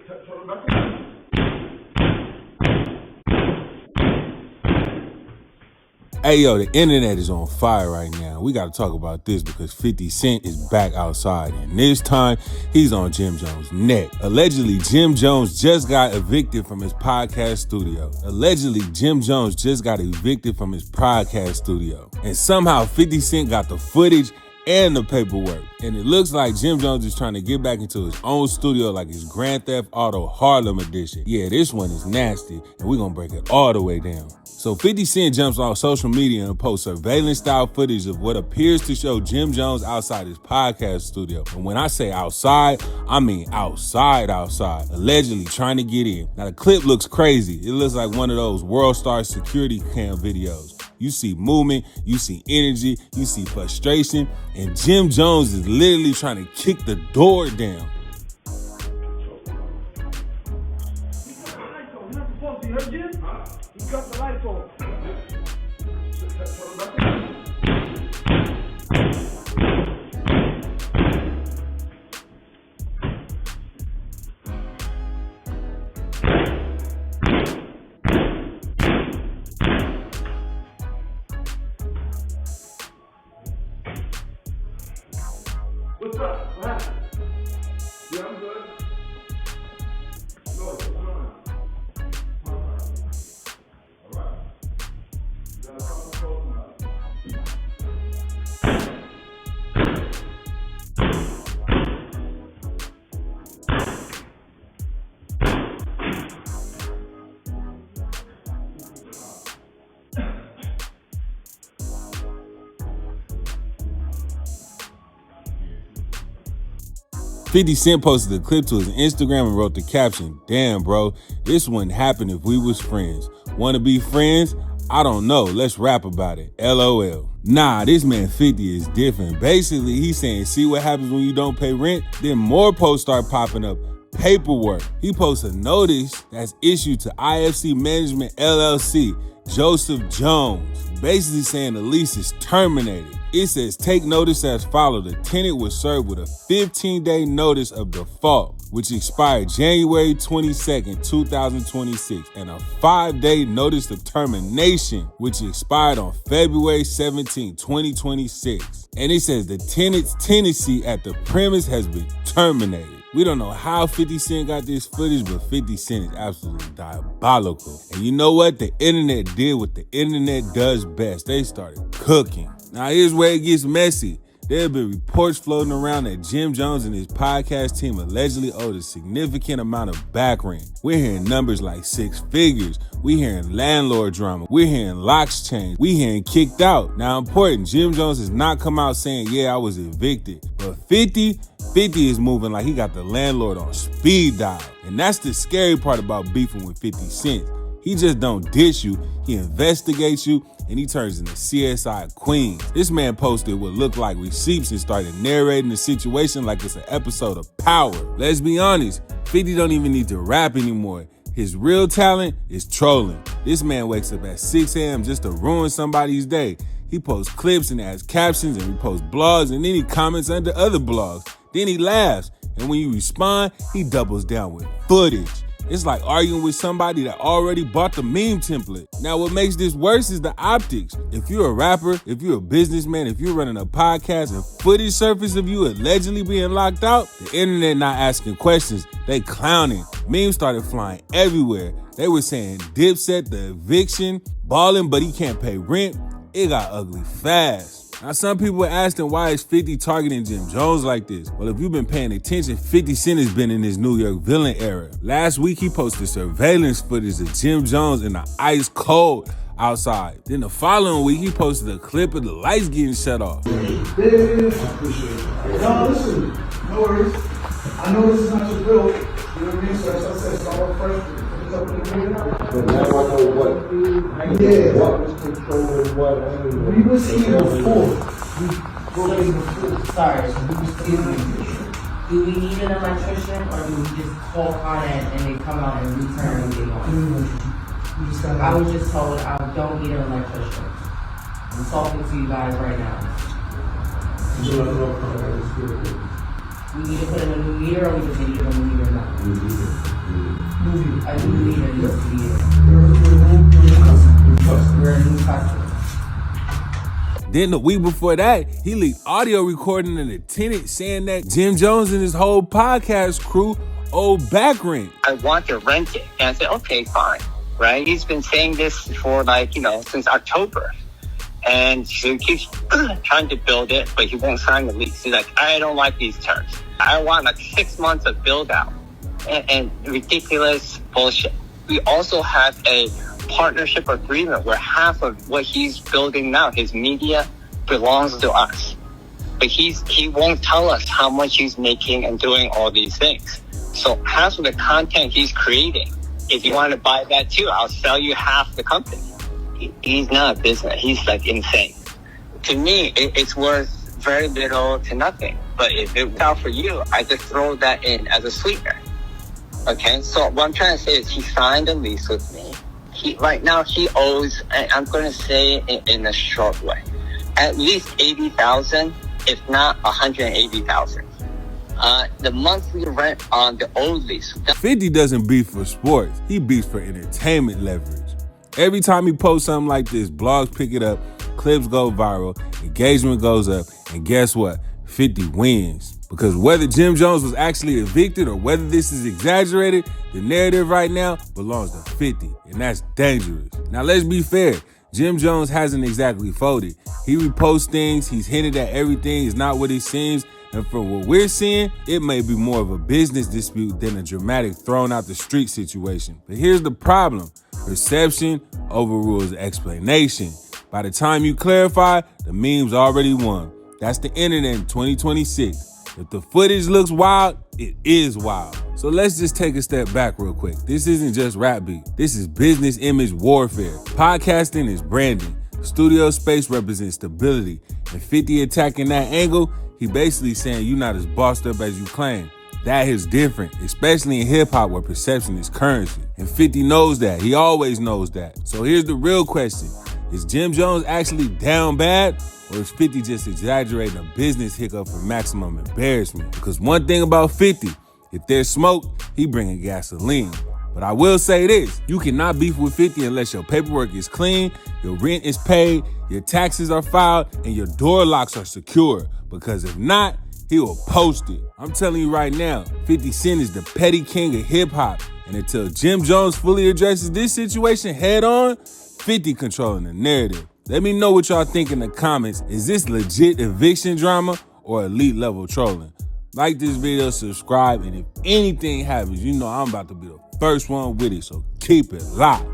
Hey yo, the internet is on fire right now. We gotta talk about this because 50 Cent is back outside, and this time he's on Jim Jones' neck. Allegedly, Jim Jones just got evicted from his podcast studio. And somehow 50 Cent got the footage and the paperwork. And it looks like Jim Jones is trying to get back into his own studio like his Grand Theft Auto Harlem edition. Yeah, this one is nasty, and we're gonna break it all the way down. So 50 Cent jumps on social media and posts surveillance-style footage of what appears to show Jim Jones outside his podcast studio. And when I say outside, I mean outside, allegedly trying to get in. Now, the clip looks crazy. It looks like one of those World Star security cam videos. You see movement, you see energy, you see frustration, and Jim Jones is literally trying to kick the door down. He cut the lights on. What's up? What happened? Yeah, I'm good. No, what's going on? $50 Cent posted a clip to his Instagram and wrote the caption, "Damn, bro, this wouldn't happen if we was friends. Wanna be friends? I don't know. Let's rap about it. LOL. Nah, this man 50 is different. Basically, he's saying, see what happens when you don't pay rent? Then more posts start popping up. Paperwork. He posts a notice that's issued to IFC Management LLC, Joseph Jones, basically saying the lease is terminated. It says, take notice as follows. The tenant was served with a 15-day notice of default, which expired January 22nd, 2026, and a 5-day notice of termination, which expired on February 17, 2026. And it says the tenant's tenancy at the premise has been terminated. We don't know how 50 Cent got this footage, but 50 Cent is absolutely diabolical. And you know what? The internet did what the internet does best. They started cooking. Now here's where it gets messy. There have been reports floating around that Jim Jones and his podcast team allegedly owed a significant amount of back rent. We're hearing numbers like 6 figures. We're hearing landlord drama. We're hearing locks change. We're hearing kicked out. Now important, Jim Jones has not come out saying, yeah, I was evicted. But 50 is moving like he got the landlord on speed dial. And that's the scary part about beefing with 50 Cent. He just don't dish you, he investigates you, and he turns into CSI Queens. This man posted what looked like receipts and started narrating the situation like it's an episode of Power. Let's be honest, 50 don't even need to rap anymore. His real talent is trolling. This man wakes up at 6 a.m. just to ruin somebody's day. He posts clips and adds captions and reposts blogs, and then he comments under other blogs. Then he laughs, and when you respond, he doubles down with footage. It's like arguing with somebody that already bought the meme template. Now, what makes this worse is the optics. If you're a rapper, if you're a businessman, if you're running a podcast and footage surface of you allegedly being locked out, the internet not asking questions, they clowning. Memes started flying everywhere. They were saying Dipset, the eviction, balling, but he can't pay rent. It got ugly fast. Now, some people were asking why is 50 targeting Jim Jones like this? Well, if you've been paying attention, 50 Cent has been in his New York villain era. Last week, he posted surveillance footage of Jim Jones in the ice cold outside. Then the following week, he posted a clip of the lights getting shut off. No, listen, no worries. I know this is not your bill. You know what I mean? So as I said, it's all fresh. But now I know what. Yeah. What was controlling what. We was here before. Sorry, so we was here. Do we need an electrician or do we just talk on it and they come out and return and get on? I was just told I don't need an electrician. I'm talking to you guys right now. We need to put in a new meter, or we just need to give him a meter now? A new meter needs to be in. We're a new customer. Then the week before that, he leaked audio recording of the tenant saying that Jim Jones and his whole podcast crew owe back rent. I want to rent it. And I said, okay, fine, right? He's been saying this for since October. And so he keeps trying to build it, but he won't sign the lease. He's like, I don't like these terms. I want 6 months of build out and ridiculous bullshit. We also have a partnership agreement where half of what he's building now, his media, belongs to us. But he won't tell us how much he's making and doing all these things. So half of the content he's creating, if you want to buy that too, I'll sell you half the company. He's not a business. He's insane. To me, it's worth very little to nothing. But if it works out for you, I just throw that in as a sweetener. Okay, so what I'm trying to say is he signed a lease with me. Right now he owes, I'm going to say it in a short way, at least $80,000, if not $180,000. The monthly rent on the old lease. 50 doesn't beef for sports. He beefs for entertainment leverage. Every time he posts something like this, blogs pick it up, clips go viral, engagement goes up, and guess what? 50 wins. Because whether Jim Jones was actually evicted or whether this is exaggerated, the narrative right now belongs to 50, and that's dangerous. Now let's be fair, Jim Jones hasn't exactly folded. He reposts things, he's hinted at everything is not what it seems, and from what we're seeing, it may be more of a business dispute than a dramatic thrown out the street situation. But here's the problem. Perception overrules explanation. By the time you clarify, the meme's already won. That's the internet in 2026. If the footage looks wild, it is wild. So let's just take a step back real quick. This isn't just rap beat. This is business image warfare. Podcasting is branding. Studio space represents stability. And 50 attacking that angle, he basically saying you're not as bossed up as you claim. That is different, especially in hip hop where perception is currency. And 50 knows that. He always knows that. So here's the real question. Is Jim Jones actually down bad? Or is 50 just exaggerating a business hiccup for maximum embarrassment? Because one thing about 50, if there's smoke, he bringing gasoline. But I will say this, you cannot beef with 50 unless your paperwork is clean, your rent is paid, your taxes are filed, and your door locks are secure. Because if not, he will post it. I'm telling you right now, 50 Cent is the petty king of hip hop. And until Jim Jones fully addresses this situation head on, 50 controlling the narrative. Let me know what y'all think in the comments. Is this legit eviction drama or elite level trolling? Like this video, subscribe, and if anything happens, you know I'm about to be the first one with it, so keep it locked.